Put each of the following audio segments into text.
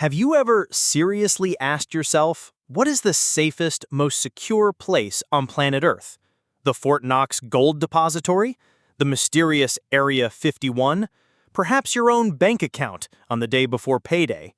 Have you ever seriously asked yourself, what is the safest, most secure place on planet Earth? The Fort Knox Gold Depository? The mysterious Area 51? Perhaps your own bank account on the day before payday?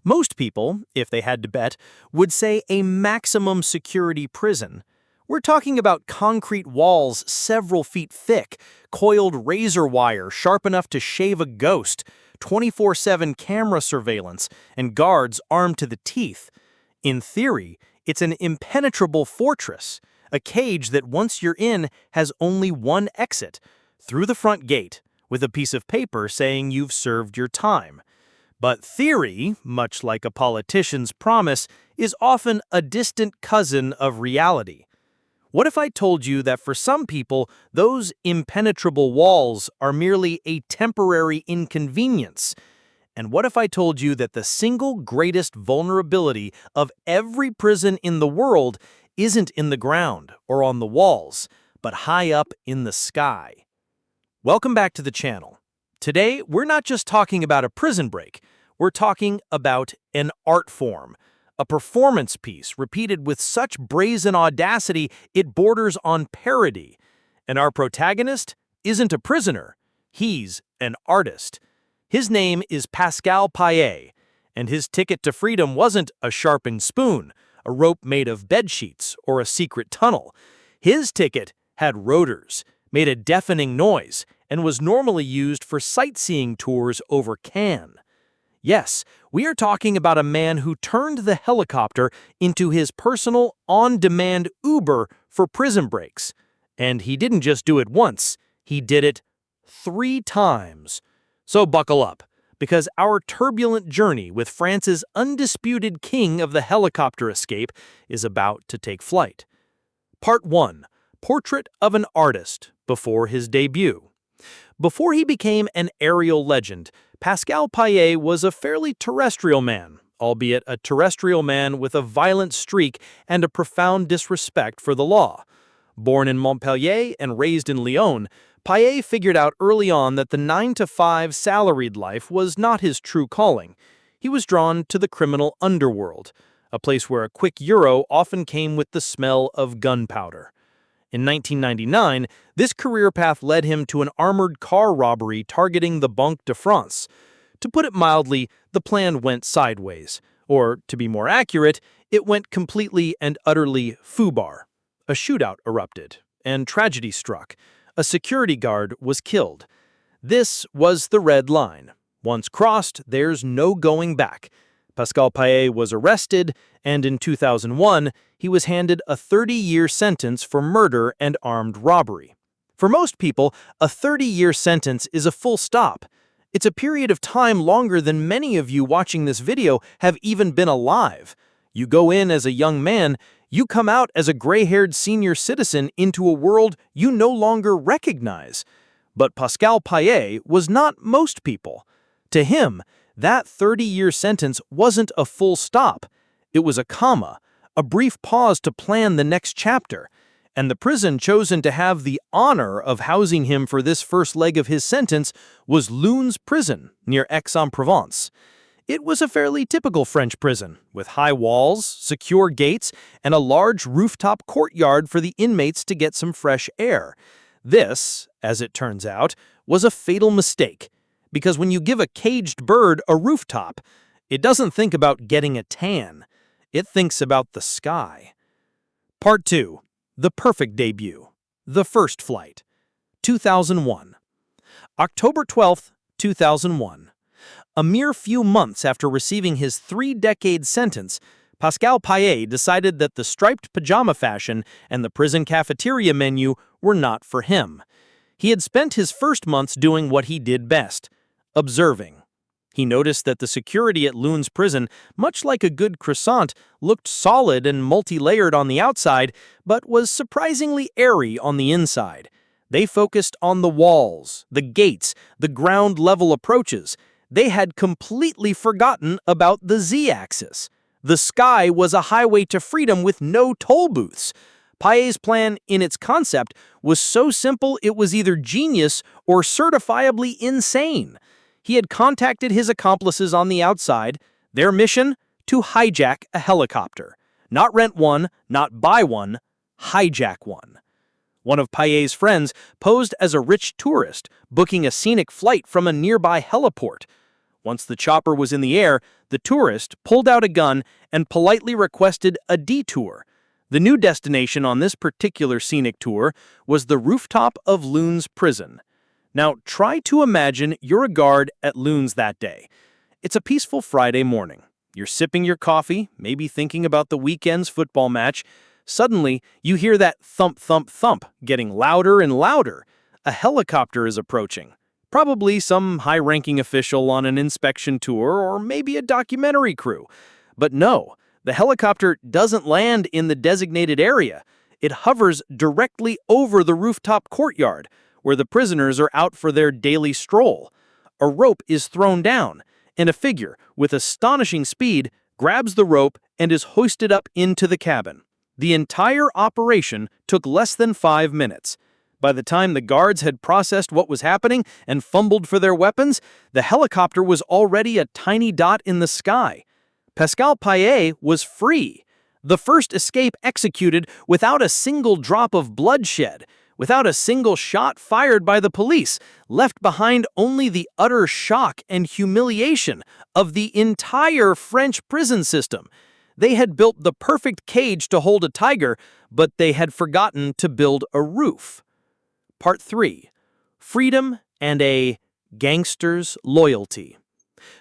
Most people, if they had to bet, would say a maximum security prison. We're talking about concrete walls several feet thick, coiled razor wire sharp enough to shave a ghost, 24/7 camera surveillance, and guards armed to the teeth. In theory, it's an impenetrable fortress, a cage that once you're in has only one exit, through the front gate, with a piece of paper saying you've served your time. But theory, much like a politician's promise, is often a distant cousin of reality. What if I told you that for some people, those impenetrable walls are merely a temporary inconvenience? And what if I told you that the single greatest vulnerability of every prison in the world isn't in the ground or on the walls, but high up in the sky? Welcome back to the channel. Today, we're not just talking about a prison break. We're talking about an art form. A performance piece repeated with such brazen audacity it borders on parody. And our protagonist isn't a prisoner. He's an artist. His name is Pascal Payet, and his ticket to freedom wasn't a sharpened spoon, a rope made of bedsheets, or a secret tunnel. His ticket had rotors, made a deafening noise, and was normally used for sightseeing tours over Cannes. Yes, we are talking about a man who turned the helicopter into his personal, on-demand Uber for prison breaks. And he didn't just do it once, he did it 3 times. So buckle up, because our turbulent journey with France's undisputed king of the helicopter escape is about to take flight. Part 1. Portrait of an Artist before his debut. Before he became an aerial legend, Pascal Payet was a fairly terrestrial man, albeit a terrestrial man with a violent streak and a profound disrespect for the law. Born in Montpellier and raised in Lyon, Payet figured out early on that the 9-to-5 salaried life was not his true calling. He was drawn to the criminal underworld, a place where a quick euro often came with the smell of gunpowder. In 1999, this career path led him to an armored car robbery targeting the Banque de France. To put it mildly, the plan went sideways. Or, to be more accurate, it went completely and utterly foobar. A shootout erupted, and tragedy struck. A security guard was killed. This was the red line. Once crossed, there's no going back. Pascal Payet was arrested, and in 2001, he was handed a 30-year sentence for murder and armed robbery. For most people, a 30-year sentence is a full stop. It's a period of time longer than many of you watching this video have even been alive. You go in as a young man, you come out as a gray-haired senior citizen into a world you no longer recognize. But Pascal Payet was not most people. To him, that 30-year sentence wasn't a full stop. It was a comma, a brief pause to plan the next chapter. And the prison chosen to have the honor of housing him for this first leg of his sentence was Leune's prison near Aix-en-Provence. It was a fairly typical French prison, with high walls, secure gates, and a large rooftop courtyard for the inmates to get some fresh air. This, as it turns out, was a fatal mistake. Because when you give a caged bird a rooftop, it doesn't think about getting a tan. It thinks about the sky. Part 2. The perfect debut. The first flight. 2001. October 12, 2001. A mere few months after receiving his 3-decade sentence, Pascal Payet decided that the striped pajama fashion and the prison cafeteria menu were not for him. He had spent his first months doing what he did best: observing. He noticed that the security at Leune's prison, much like a good croissant, looked solid and multi-layered on the outside, but was surprisingly airy on the inside. They focused on the walls, the gates, the ground-level approaches. They had completely forgotten about the Z-axis. The sky was a highway to freedom with no toll booths. Payet's plan, in its concept, was so simple it was either genius or certifiably insane. He had contacted his accomplices on the outside, Their mission? To hijack a helicopter. Not rent one, not buy one, hijack one. One of Payet's friends posed as a rich tourist, booking a scenic flight from a nearby heliport. Once the chopper was in the air, the tourist pulled out a gun and politely requested a detour. The new destination on this particular scenic tour was the rooftop of Loon's prison. Now, try to imagine you're a guard at Loon's that day. It's a peaceful Friday morning. You're sipping your coffee, maybe thinking about the weekend's football match. Suddenly, you hear that thump, thump, thump getting louder and louder. A helicopter is approaching. Probably some high-ranking official on an inspection tour or maybe a documentary crew. But no, the helicopter doesn't land in the designated area. It hovers directly over the rooftop courtyard, where the prisoners are out for their daily stroll. A rope is thrown down, and a figure, with astonishing speed, grabs the rope and is hoisted up into the cabin. The entire operation took less than 5 minutes. By the time the guards had processed what was happening and fumbled for their weapons, the helicopter was already a tiny dot in the sky. Pascal Payet was free. The first escape executed without a single drop of bloodshed, without a single shot fired by the police, left behind only the utter shock and humiliation of the entire French prison system. They had built the perfect cage to hold a tiger, but they had forgotten to build a roof. Part 3. Freedom and a gangster's loyalty.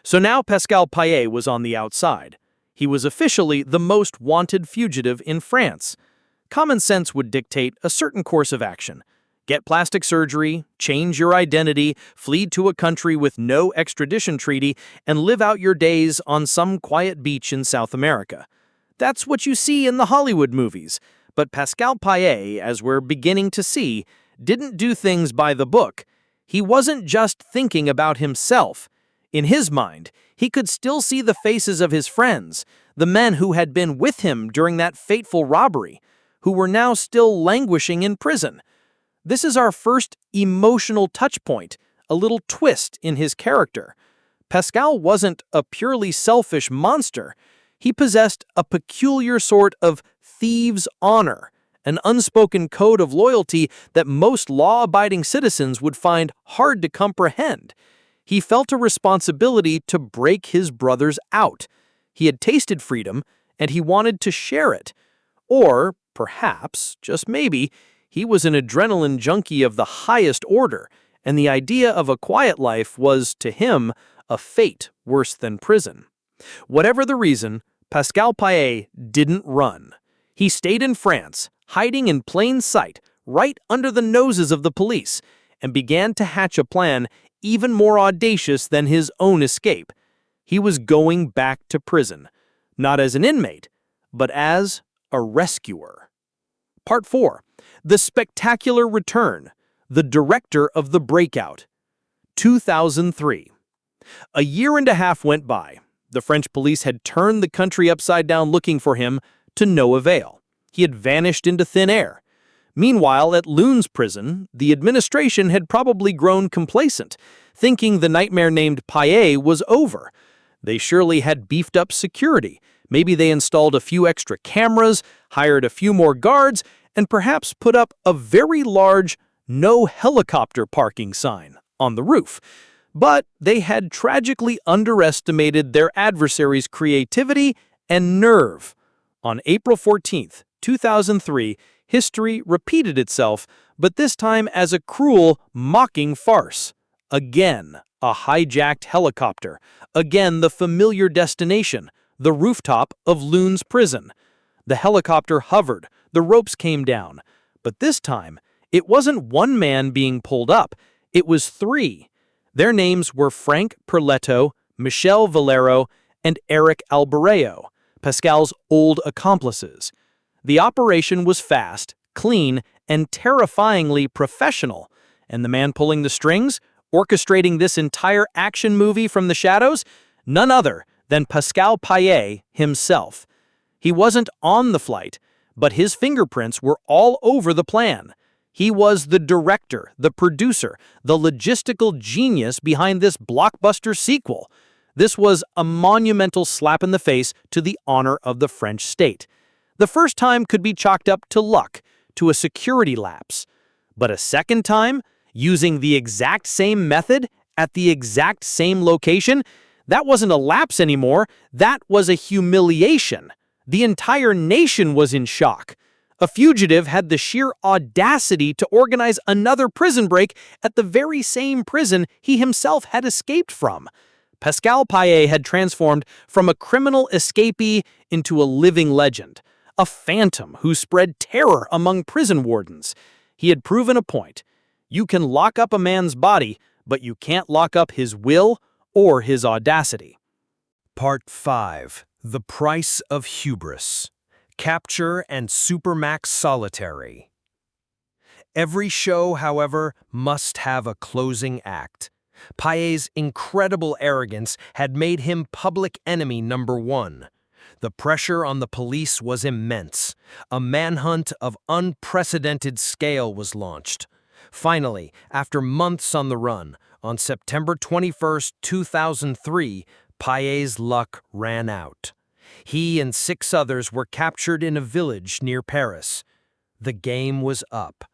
So now Pascal Payet was on the outside. He was officially the most wanted fugitive in France. Common sense would dictate a certain course of action. Get plastic surgery, change your identity, flee to a country with no extradition treaty, and live out your days on some quiet beach in South America. That's what you see in the Hollywood movies. But Pascal Payet, as we're beginning to see, didn't do things by the book. He wasn't just thinking about himself. In his mind, he could still see the faces of his friends, the men who had been with him during that fateful robbery, who were now still languishing in prison. This is our first emotional touchpoint, a little twist in his character. Pascal wasn't a purely selfish monster. He possessed a peculiar sort of thieves' honor, an unspoken code of loyalty that most law-abiding citizens would find hard to comprehend. He felt a responsibility to break his brothers out. He had tasted freedom, and he wanted to share it. Or, perhaps, just maybe, he was an adrenaline junkie of the highest order, and the idea of a quiet life was, to him, a fate worse than prison. Whatever the reason, Pascal Payet didn't run. He stayed in France, hiding in plain sight, right under the noses of the police, and began to hatch a plan even more audacious than his own escape. He was going back to prison, not as an inmate, but as a rescuer. Part 4. The Spectacular Return. The Director of the Breakout. 2003. A year and a half went by. The French police had turned the country upside down looking for him, to no avail. He had vanished into thin air. Meanwhile, at Loon's prison, the administration had probably grown complacent, thinking the nightmare named Payet was over. They surely had beefed up security. Maybe they installed a few extra cameras, hired a few more guards, and perhaps put up a very large "no helicopter parking" sign on the roof. But they had tragically underestimated their adversary's creativity and nerve. On April 14th, 2003, history repeated itself, but this time as a cruel, mocking farce. Again, a hijacked helicopter. Again, the familiar destination, the rooftop of Loon's prison. The helicopter hovered, the ropes came down. But this time, it wasn't one man being pulled up, it was 3. Their names were Frank Perletto, Michel Valero, and Eric Albareo, Pascal's old accomplices. The operation was fast, clean, and terrifyingly professional. And the man pulling the strings, orchestrating this entire action movie from the shadows, none other than Pascal Payet himself. He wasn't on the flight, but his fingerprints were all over the plan. He was the director, the producer, the logistical genius behind this blockbuster sequel. This was a monumental slap in the face to the honor of the French state. The first time could be chalked up to luck, to a security lapse. But a second time, using the exact same method at the exact same location, that wasn't a lapse anymore, that was a humiliation. The entire nation was in shock. A fugitive had the sheer audacity to organize another prison break at the very same prison he himself had escaped from. Pascal Payet had transformed from a criminal escapee into a living legend, a phantom who spread terror among prison wardens. He had proven a point. You can lock up a man's body, but you can't lock up his will or his audacity. Part 5. The Price of Hubris. Capture and Supermax Solitary. Every show, however, must have a closing act. Payet's incredible arrogance had made him public enemy number one. The pressure on the police was immense. A manhunt of unprecedented scale was launched. Finally, after months on the run, on September 21, 2003, Payet's luck ran out. He and 6 others were captured in a village near Paris. The game was up.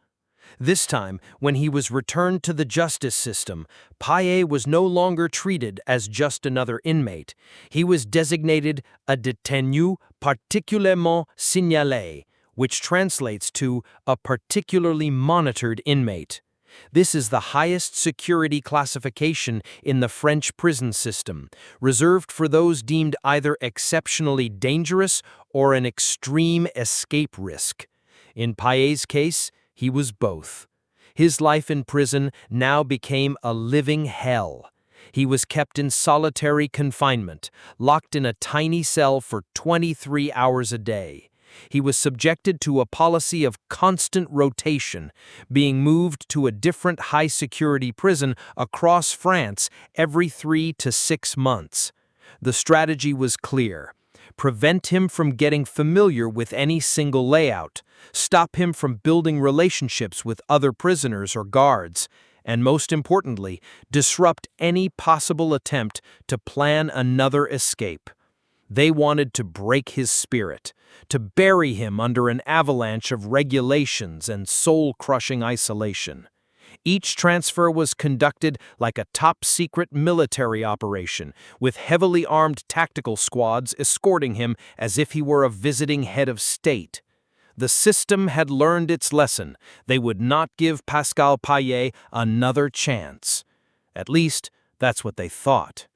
This time, when he was returned to the justice system, Payet was no longer treated as just another inmate. He was designated a détenu particulièrement signalé, which translates to a particularly monitored inmate. This is the highest security classification in the French prison system, reserved for those deemed either exceptionally dangerous or an extreme escape risk. In Payet's case, he was both. His life in prison now became a living hell. He was kept in solitary confinement, locked in a tiny cell for 23 hours a day. He was subjected to a policy of constant rotation, being moved to a different high-security prison across France every 3 to 6 months. The strategy was clear. Prevent him from getting familiar with any single layout, stop him from building relationships with other prisoners or guards, and most importantly, disrupt any possible attempt to plan another escape. They wanted to break his spirit, to bury him under an avalanche of regulations and soul-crushing isolation. Each transfer was conducted like a top-secret military operation, with heavily armed tactical squads escorting him as if he were a visiting head of state. The system had learned its lesson. They would not give Pascal Payet another chance. At least, that's what they thought.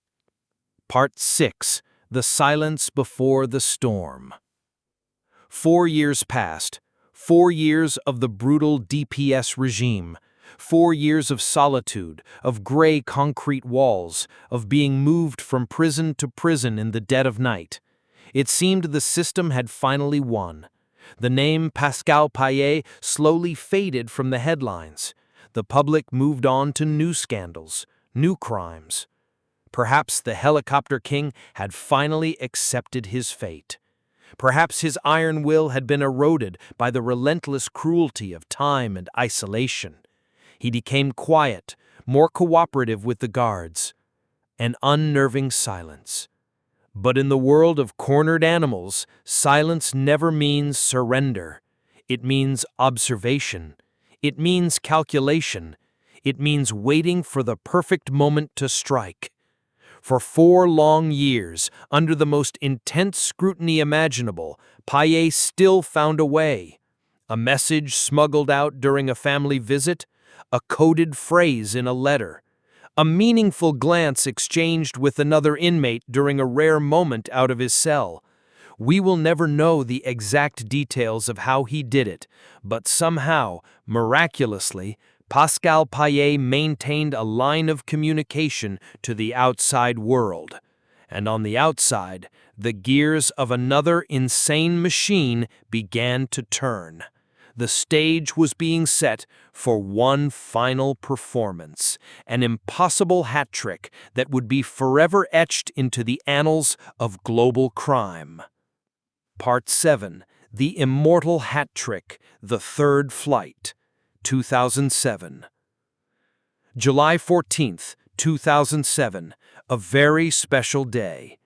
Part 6. The Silence Before the Storm. 4 years passed. 4 years of the brutal DPS regime. 4 years of solitude, of gray concrete walls, of being moved from prison to prison in the dead of night. It seemed the system had finally won. The name Pascal Payet slowly faded from the headlines. The public moved on to new scandals, new crimes. Perhaps the helicopter king had finally accepted his fate. Perhaps his iron will had been eroded by the relentless cruelty of time and isolation. He became quiet, more cooperative with the guards. An unnerving silence. But in the world of cornered animals, silence never means surrender. It means observation. It means calculation. It means waiting for the perfect moment to strike. For 4 long years, under the most intense scrutiny imaginable, Payet still found a way. A message smuggled out during a family visit, a coded phrase in a letter, a meaningful glance exchanged with another inmate during a rare moment out of his cell. We will never know the exact details of how he did it, but somehow, miraculously, Pascal Payet maintained a line of communication to the outside world. And on the outside, the gears of another insane machine began to turn. The stage was being set for one final performance, an impossible hat trick that would be forever etched into the annals of global crime. Part 7. The Immortal Hat Trick, The Third Flight. 2007. July 14, 2007, a very special day.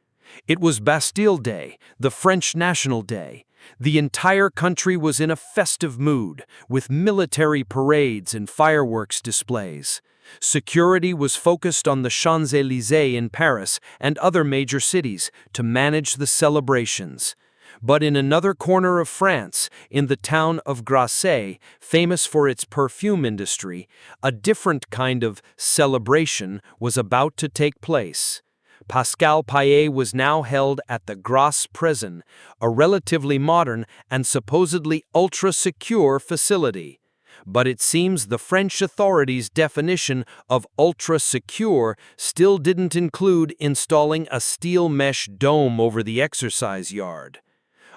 It was Bastille Day, the French National Day. The entire country was in a festive mood, with military parades and fireworks displays. Security was focused on the Champs-Élysées in Paris and other major cities to manage the celebrations. But in another corner of France, in the town of Grasse, famous for its perfume industry, a different kind of celebration was about to take place. Pascal Payet was now held at the Grasse prison, a relatively modern and supposedly ultra-secure facility. But it seems the French authorities' definition of ultra-secure still didn't include installing a steel mesh dome over the exercise yard.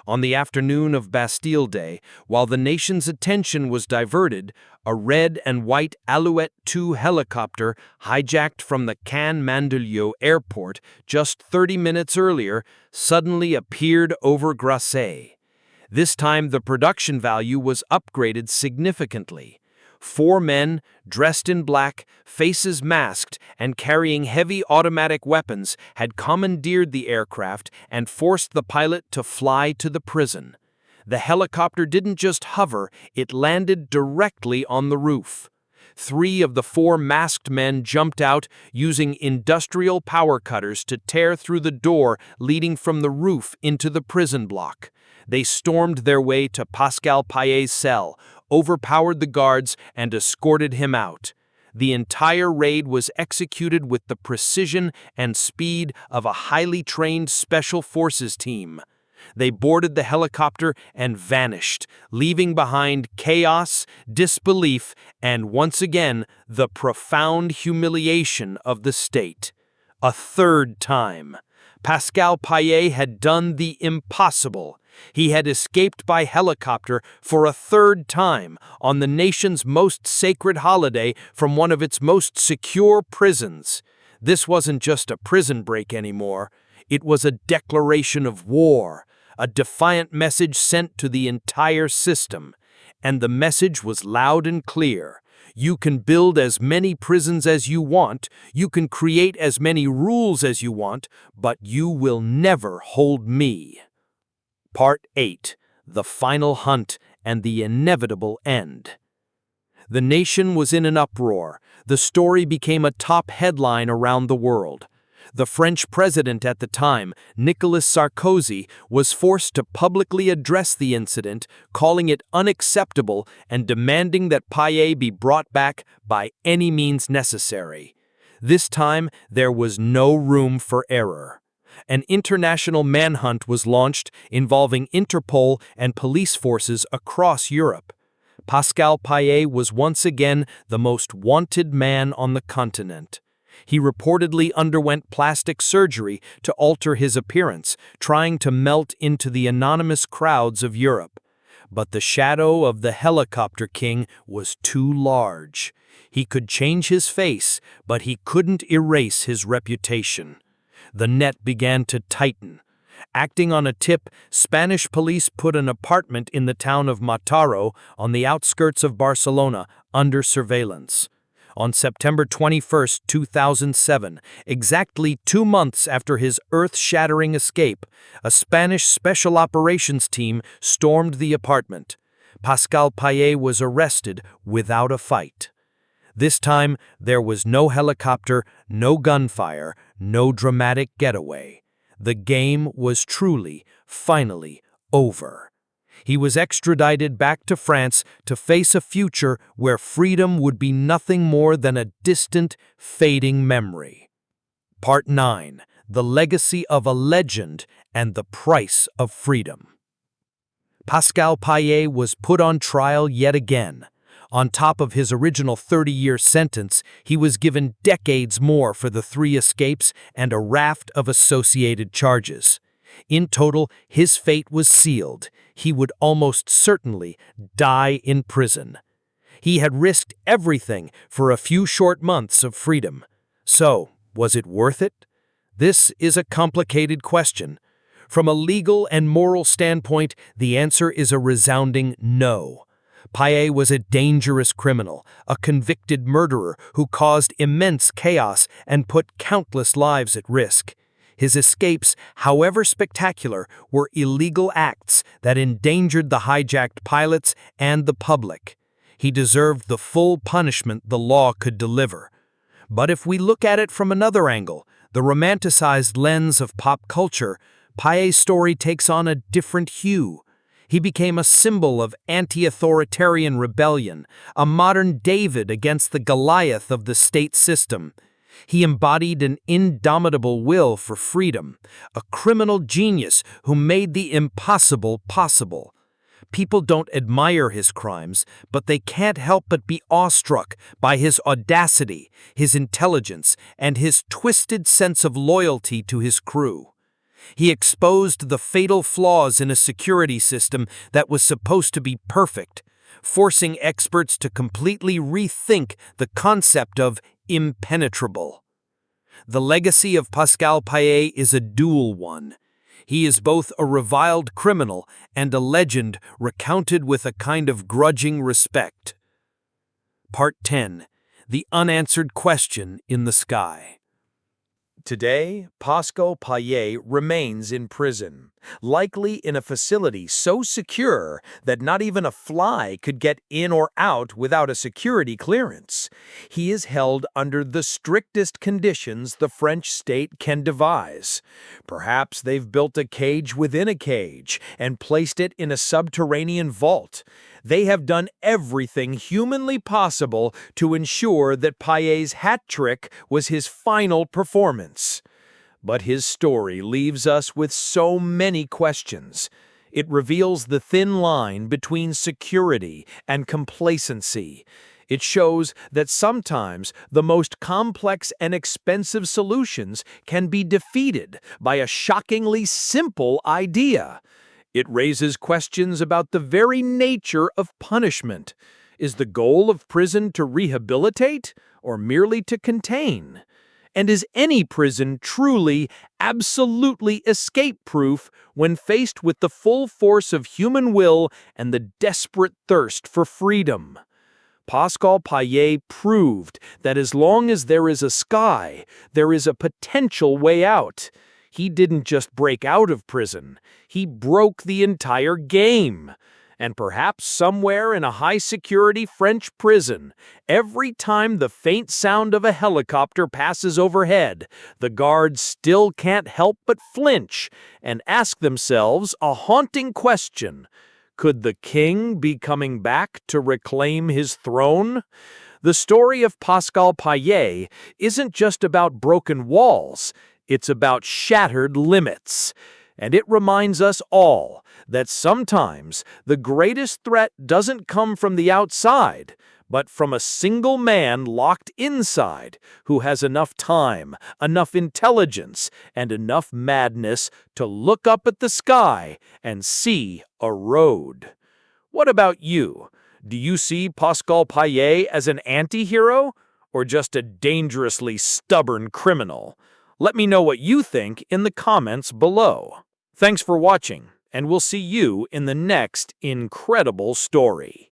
On the afternoon of Bastille Day, while the nation's attention was diverted, a red and white Alouette 2 helicopter hijacked from the Cannes-Mandelieu airport just 30 minutes earlier suddenly appeared over Grasse. This time the production value was upgraded significantly. 4 men, dressed in black, faces masked, and carrying heavy automatic weapons, had commandeered the aircraft and forced the pilot to fly to the prison. The helicopter didn't just hover, it landed directly on the roof. 3 of the 4 masked men jumped out, using industrial power cutters to tear through the door leading from the roof into the prison block. They stormed their way to Pascal Payet's cell, overpowered the guards, and escorted him out. The entire raid was executed with the precision and speed of a highly trained special forces team. They boarded the helicopter and vanished, leaving behind chaos, disbelief, and once again, the profound humiliation of the state. A third time, Pascal Payet had done the impossible. He had escaped by helicopter for a third time on the nation's most sacred holiday from one of its most secure prisons. This wasn't just a prison break anymore. It was a declaration of war, a defiant message sent to the entire system. And the message was loud and clear. You can build as many prisons as you want, you can create as many rules as you want, but you will never hold me. Part 8. The Final Hunt and the Inevitable End. The nation was in an uproar. The story became a top headline around the world. The French president at the time, Nicolas Sarkozy, was forced to publicly address the incident, calling it unacceptable and demanding that Payet be brought back by any means necessary. This time, there was no room for error. An international manhunt was launched involving Interpol and police forces across Europe. Pascal Payet was once again the most wanted man on the continent. He reportedly underwent plastic surgery to alter his appearance, trying to melt into the anonymous crowds of Europe. But the shadow of the helicopter king was too large. He could change his face, but he couldn't erase his reputation. The net began to tighten. Acting on a tip, Spanish police put an apartment in the town of Mataró, on the outskirts of Barcelona, under surveillance. On September 21, 2007, exactly 2 months after his earth-shattering escape, a Spanish special operations team stormed the apartment. Pascal Payet was arrested without a fight. This time, there was no helicopter, no gunfire, no dramatic getaway. The game was truly, finally, over. He was extradited back to France to face a future where freedom would be nothing more than a distant, fading memory. Part 9. The Legacy of a Legend and the Price of Freedom. Pascal Payet was put on trial yet again. On top of his original 30-year sentence, he was given decades more for the 3 escapes and a raft of associated charges. In total, his fate was sealed. He would almost certainly die in prison. He had risked everything for a few short months of freedom. So, was it worth it? This is a complicated question. From a legal and moral standpoint, the answer is a resounding no. Payet was a dangerous criminal, a convicted murderer who caused immense chaos and put countless lives at risk. His escapes, however spectacular, were illegal acts that endangered the hijacked pilots and the public. He deserved the full punishment the law could deliver. But if we look at it from another angle, the romanticized lens of pop culture, Payet's story takes on a different hue. He became a symbol of anti-authoritarian rebellion, a modern David against the Goliath of the state system. He embodied an indomitable will for freedom, a criminal genius who made the impossible possible. People don't admire his crimes, but they can't help but be awestruck by his audacity, his intelligence, and his twisted sense of loyalty to his crew. He exposed the fatal flaws in a security system that was supposed to be perfect, forcing experts to completely rethink the concept of impenetrable. The legacy of Pascal Payet is a dual one. He is both a reviled criminal and a legend recounted with a kind of grudging respect. Part 10. The Unanswered Question in the Sky. Today, Pascal Payet remains in prison, likely in a facility so secure that not even a fly could get in or out without a security clearance. He is held under the strictest conditions the French state can devise. Perhaps they've built a cage within a cage and placed it in a subterranean vault. They have done everything humanly possible to ensure that Payet's hat trick was his final performance. But his story leaves us with so many questions. It reveals the thin line between security and complacency. It shows that sometimes the most complex and expensive solutions can be defeated by a shockingly simple idea. It raises questions about the very nature of punishment. Is the goal of prison to rehabilitate or merely to contain? And is any prison truly, absolutely escape-proof when faced with the full force of human will and the desperate thirst for freedom? Pascal Payet proved that as long as there is a sky, there is a potential way out. He didn't just break out of prison, he broke the entire game. And perhaps somewhere in a high-security French prison, every time the faint sound of a helicopter passes overhead, the guards still can't help but flinch and ask themselves a haunting question. Could the king be coming back to reclaim his throne? The story of Pascal Payet isn't just about broken walls. It's about shattered limits. And it reminds us all that sometimes the greatest threat doesn't come from the outside, but from a single man locked inside who has enough time, enough intelligence, and enough madness to look up at the sky and see a road. What about you? Do you see Pascal Payet as an anti-hero or just a dangerously stubborn criminal? Let me know what you think in the comments below. Thanks for watching, and we'll see you in the next incredible story.